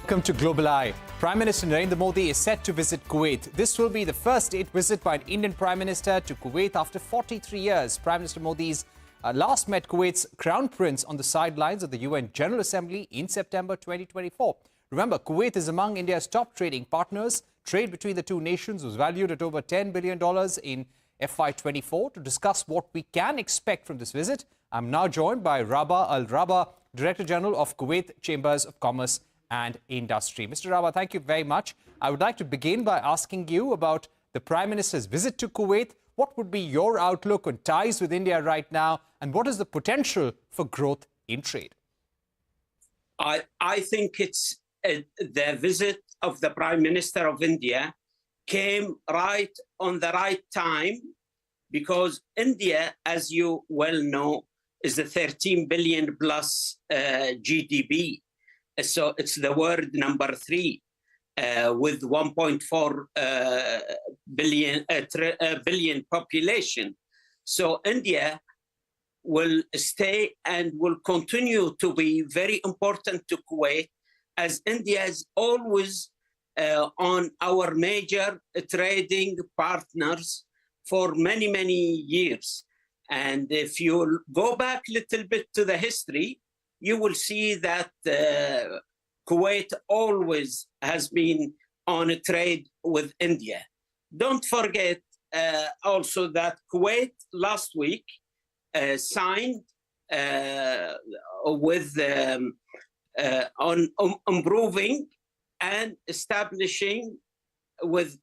Welcome to Global Eye. Prime Minister Narendra Modi is set to visit Kuwait. This will be the first state visit by an Indian Prime Minister to Kuwait after 43 years. Prime Minister Modi's last met Kuwait's Crown Prince on the sidelines of the UN General Assembly in September 2024. Remember, Kuwait is among India's top trading partners. Trade between the two nations was valued at over $10 billion in FY24. To discuss what we can expect from this visit, I'm now joined by Rabah Al Rabah, Director General of Kuwait Chambers of Commerce and Industry. Mr. Rabah, thank you very much. I would like to begin by asking you about the Prime Minister's visit to Kuwait. What would be your outlook on ties with India right now, and what is the potential for growth in trade? I think it's the visit of the Prime Minister of India came right on the right time, because India, as you well know, is a 13 billion plus GDP. So it's the world number 3 with 1.4 billion population. So India will stay and will continue to be very important to Kuwait, as India is always on our major trading partners for many, many years. And if you go back a little bit to the history, you will see that Kuwait always has been on a trade with India. Don't forget also that Kuwait last week signed with on improving and establishing with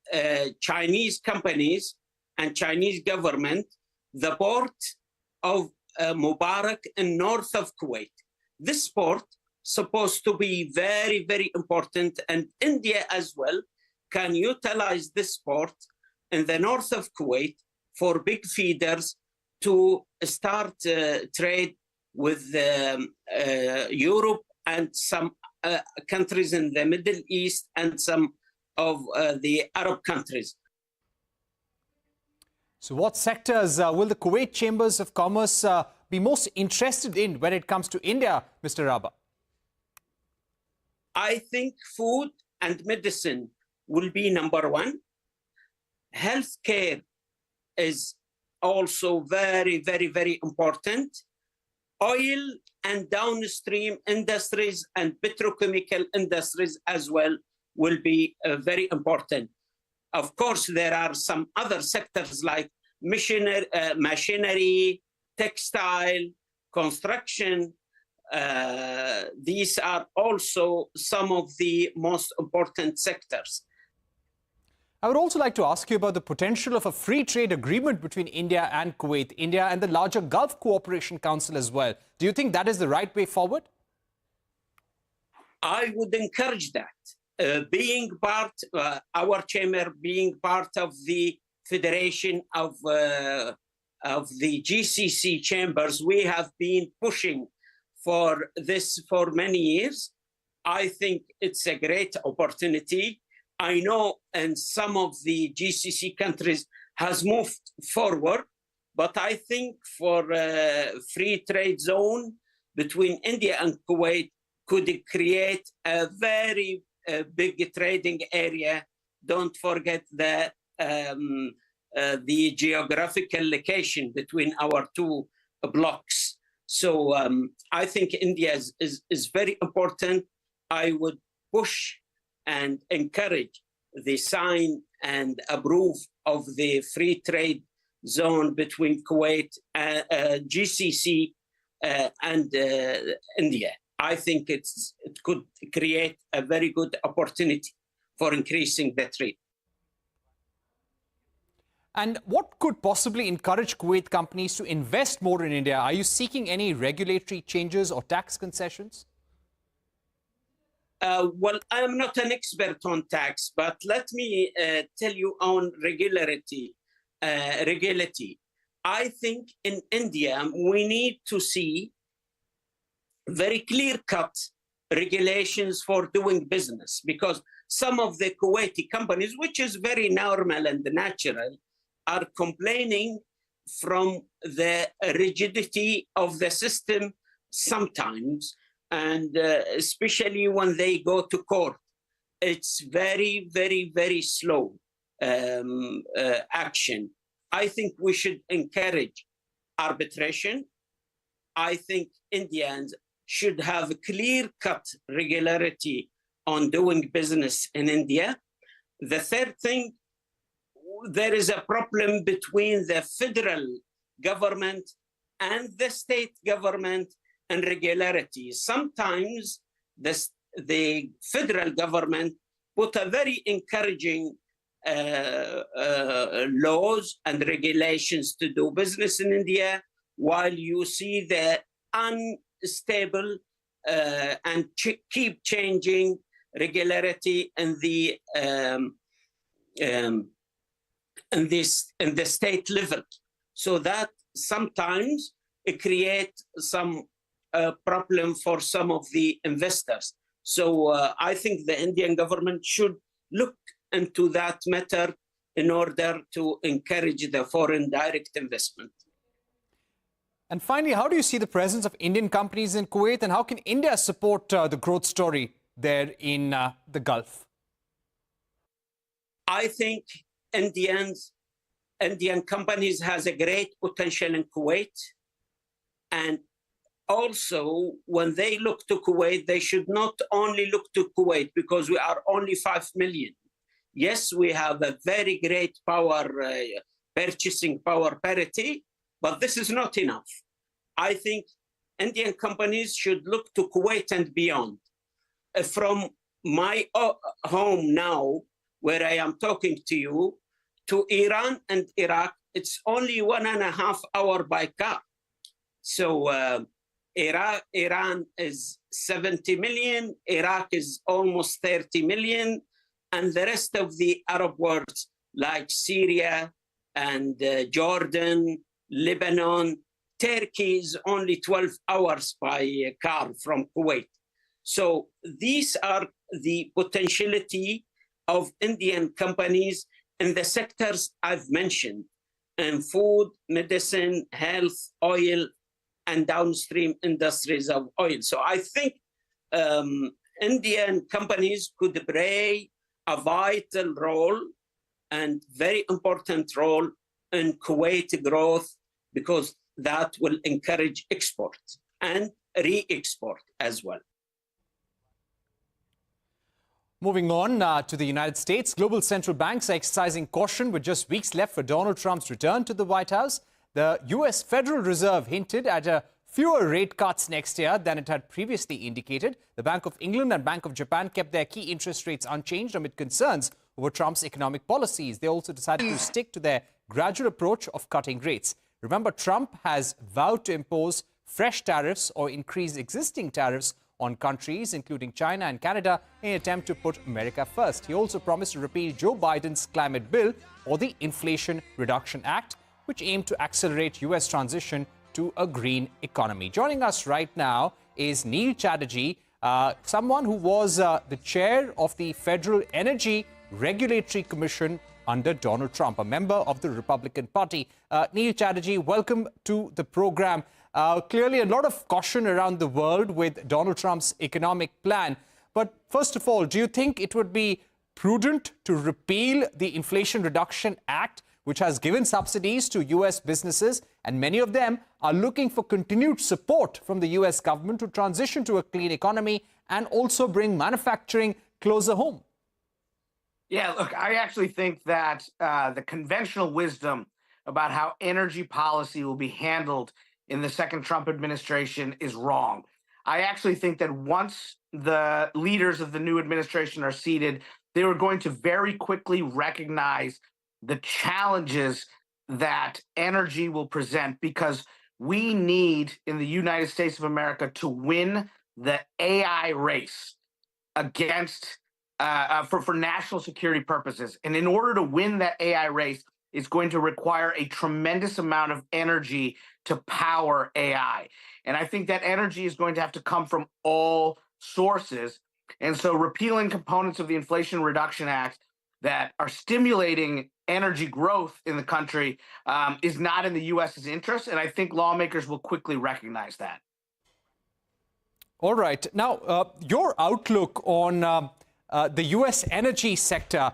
Chinese companies and Chinese government the port of Mubarak in north of Kuwait. This port supposed to be very, very important, and India as well can utilize this port in the north of Kuwait for big feeders to start trade with Europe and some countries in the Middle East and some of the Arab countries. So what sectors will the Kuwait Chambers of Commerce be most interested in when it comes to India, Mr. Rabah? I think food and medicine will be number 1. Healthcare is also very, very, very important. Oil and downstream industries and petrochemical industries as well will be very important. Of course, there are some other sectors like machinery, textile, construction. These are also some of the most important sectors. I would also like to ask you about the potential of a free trade agreement between India and Kuwait, India and the larger Gulf Cooperation Council as well. Do you think that is the right way forward? I would encourage that. Being part, our chamber being part of the Federation of the GCC chambers, we have been pushing for this for many years. I think it's a great opportunity. I know in some of the GCC countries has moved forward, but I think for a free trade zone between India and Kuwait could create a very big trading area. Don't forget that the geographical location between our two blocks. So I think India is very important. I would push and encourage the sign and approve of the free trade zone between Kuwait, GCC, and India. I think it could create a very good opportunity for increasing the trade. And what could possibly encourage Kuwait companies to invest more in India? Are you seeking any regulatory changes or tax concessions? Well, I'm not an expert on tax, but let me tell you on regularity. I think in India, we need to see very clear-cut regulations for doing business, because some of the Kuwaiti companies, which is very normal and natural, are complaining from the rigidity of the system sometimes, and especially when they go to court, it's very, very, very slow action. I think we should encourage arbitration. I think Indians should have a clear-cut regularity on doing business in India. The third thing, there is a problem between the federal government and the state government and regularity. Sometimes the federal government put a very encouraging laws and regulations to do business in India, while you see the unstable and keep changing regularity in the state level. So that sometimes it creates some problem for some of the investors. So I think the Indian government should look into that matter in order to encourage the foreign direct investment. And finally, how do you see the presence of Indian companies in Kuwait, and how can India support the growth story there in the Gulf? I think Indian companies has a great potential in Kuwait. And also, when they look to Kuwait, they should not only look to Kuwait because we are only 5 million. Yes, we have a very great power, purchasing power parity, but this is not enough. I think Indian companies should look to Kuwait and beyond. From my home now, where I am talking to you, to Iran and Iraq, it's only 1.5 hours by car. So Iran is 70 million, Iraq is almost 30 million, and the rest of the Arab world, like Syria and Jordan, Lebanon, Turkey is only 12 hours by car from Kuwait. So these are the potentiality of Indian companies in the sectors I've mentioned, in food, medicine, health, oil, and downstream industries of oil. So I think Indian companies could play a vital role and very important role in Kuwait growth, because that will encourage export and re-export as well. Moving on to the United States, global central banks are exercising caution with just weeks left for Donald Trump's return to the White House. The U.S. Federal Reserve hinted at fewer rate cuts next year than it had previously indicated. The Bank of England and Bank of Japan kept their key interest rates unchanged amid concerns over Trump's economic policies. They also decided to stick to their gradual approach of cutting rates. Remember, Trump has vowed to impose fresh tariffs or increase existing tariffs on countries, including China and Canada, in an attempt to put America first. He also promised to repeal Joe Biden's climate bill or the Inflation Reduction Act, which aimed to accelerate U.S. transition to a green economy. Joining us right now is Neil Chatterjee, someone who was the chair of the Federal Energy Regulatory Commission under Donald Trump, a member of the Republican Party. Neil Chatterjee, welcome to the program. Clearly, a lot of caution around the world with Donald Trump's economic plan. But first of all, do you think it would be prudent to repeal the Inflation Reduction Act, which has given subsidies to U.S. businesses, and many of them are looking for continued support from the U.S. government to transition to a clean economy and also bring manufacturing closer home? Yeah, look, I actually think that the conventional wisdom about how energy policy will be handled in the second Trump administration is wrong. I actually think that once the leaders of the new administration are seated, they are going to very quickly recognize the challenges that energy will present, because we need in the United States of America to win the AI race against for national security purposes. And in order to win that AI race, it's going to require a tremendous amount of energy to power AI. And I think that energy is going to have to come from all sources. And so repealing components of the Inflation Reduction Act that are stimulating energy growth in the country is not in the U.S.'s interest. And I think lawmakers will quickly recognize that. All right. Now, your outlook on the U.S. energy sector,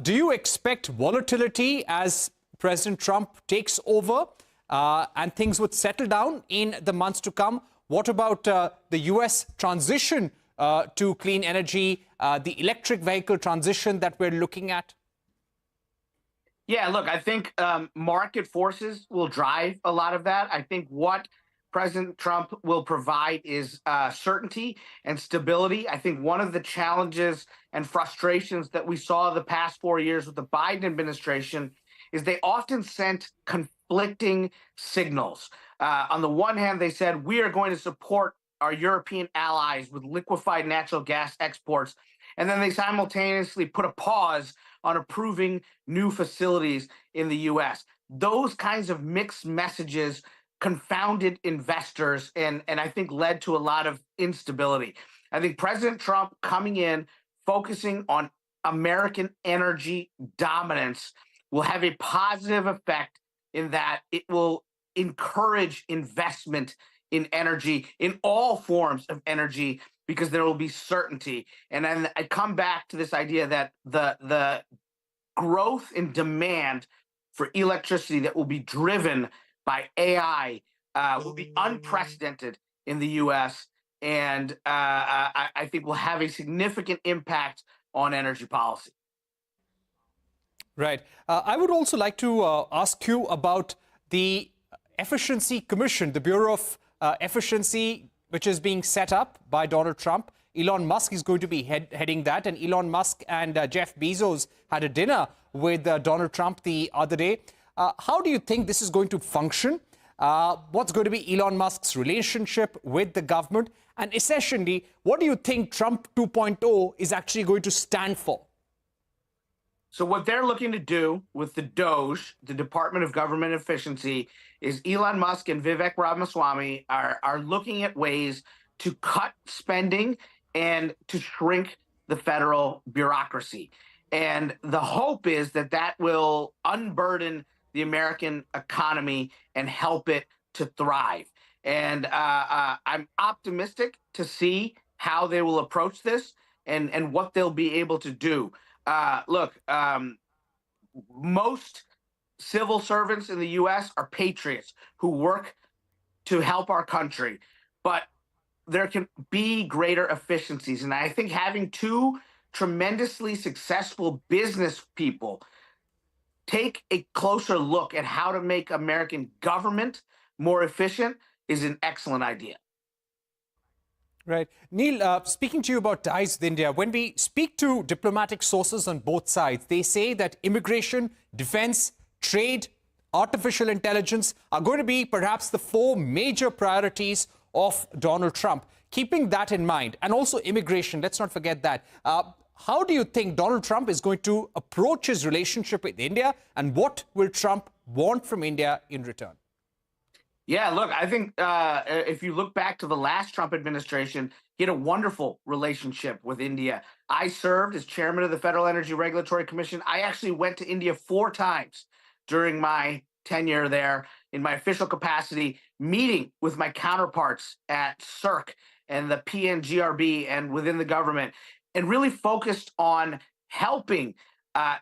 do you expect volatility as President Trump takes over and things would settle down in the months to come? What about the U.S. transition to clean energy, the electric vehicle transition that we're looking at? Yeah, look, I think market forces will drive a lot of that. I think what President Trump will provide is certainty and stability. I think one of the challenges and frustrations that we saw the past 4 years with the Biden administration is they often sent conflicting signals. On the one hand, they said, we are going to support our European allies with liquefied natural gas exports. And then they simultaneously put a pause on approving new facilities in the U.S. Those kinds of mixed messages confounded investors and I think led to a lot of instability. I think President Trump coming in, focusing on American energy dominance will have a positive effect in that it will encourage investment in energy, in all forms of energy, because there will be certainty. And then I come back to this idea that the growth in demand for electricity that will be driven by AI will be unprecedented in the U.S. And I think will have a significant impact on energy policy. Right. I would also like to ask you about the Efficiency Commission, the Bureau of Efficiency, which is being set up by Donald Trump. Elon Musk is going to be heading that. And Elon Musk and Jeff Bezos had a dinner with Donald Trump the other day. How do you think this is going to function? What's going to be Elon Musk's relationship with the government? And essentially, what do you think Trump 2.0 is actually going to stand for? So what they're looking to do with the DOGE, the Department of Government Efficiency, is Elon Musk and Vivek Ramaswamy are looking at ways to cut spending and to shrink the federal bureaucracy. And the hope is that that will unburden the American economy and help it to thrive. And I'm optimistic to see how they will approach this and what they'll be able to do. Look, most civil servants in the U.S. are patriots who work to help our country, but there can be greater efficiencies. And I think having two tremendously successful business people take a closer look at how to make American government more efficient is an excellent idea. Right. Neil, speaking to you about ties with India, when we speak to diplomatic sources on both sides, they say that immigration, defense, trade, artificial intelligence are going to be perhaps the four major priorities of Donald Trump. Keeping that in mind, and also immigration, let's not forget that. How do you think Donald Trump is going to approach his relationship with India, and what will Trump want from India in return? Yeah, look, I think if you look back to the last Trump administration, he had a wonderful relationship with India. I served as chairman of the Federal Energy Regulatory Commission. I actually went to India 4 times during my tenure there in my official capacity, meeting with my counterparts at CERC and the PNGRB and within the government, and really focused on helping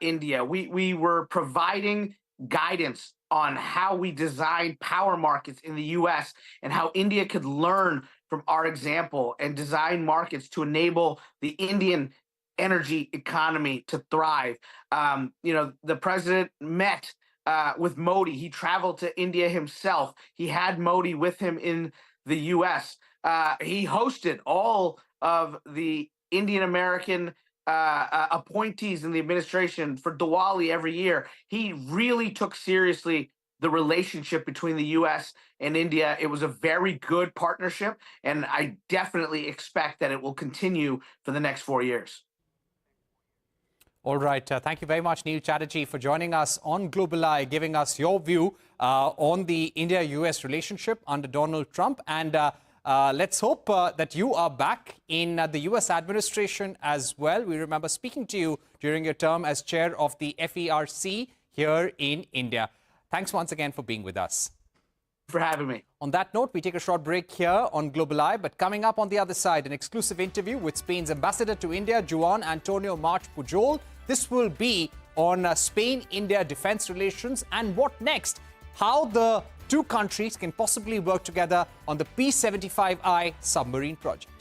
India. We were providing guidance on how we design power markets in the U.S. and how India could learn from our example and design markets to enable the Indian energy economy to thrive. The president met with Modi. He traveled to India himself. He had Modi with him in the U.S. He hosted all of the Indian American appointees in the administration for Diwali every year. He really took seriously the relationship between the U.S. and India. It was a very good partnership, and I definitely expect that it will continue for the next 4 years. All right. Thank you very much, Neil Chatterjee, for joining us on Global Eye, giving us your view on the India-U.S. relationship under Donald Trump. And let's hope that you are back in the U.S. administration as well. We remember speaking to you during your term as chair of the FERC here in India. Thanks once again for being with us. for having me. On that note, we take a short break here on Global Eye, but coming up on the other side, an exclusive interview with Spain's ambassador to India, Juan Antonio March Pujol. This will be on Spain-India defense relations and what next? How the two countries can possibly work together on the P-75I submarine project.